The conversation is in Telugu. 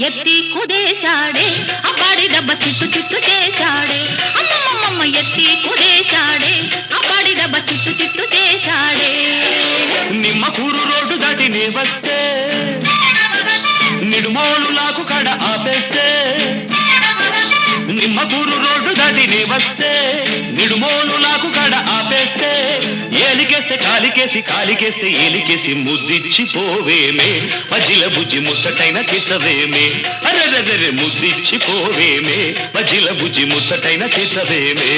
ఎత్తి కుదేశాడే అబ్బాడి దెబ్బ చిట్టు చిట్టు చేశాడే అమ్మమ్మమ్మ ఎత్తి కుదేశాడే అబ్బాడి దెబ్బ చిట్టు చిట్టు చేశాడే నిమ్మకూరు రోడ్డు దాటి నీ వస్తే నిడుమోలు లాకు కడ ఆపేస్తే నిమ్మకూరు రోడ్డు దాటి నీ వస్తే నిడుమోలు లాకు కడ ఆపేస్తే ఏలికేస్తే కాలికేసి కాలికేస్తే ఏలికేసి ముద్దిచ్చిపోవేమే మజిల బుజ్జి ముచ్చటైన తీసవేమే అరెరెరె ముద్దిచ్చిపోవేమే మజిల బుజ్జి ముచ్చటైన తీసవేమే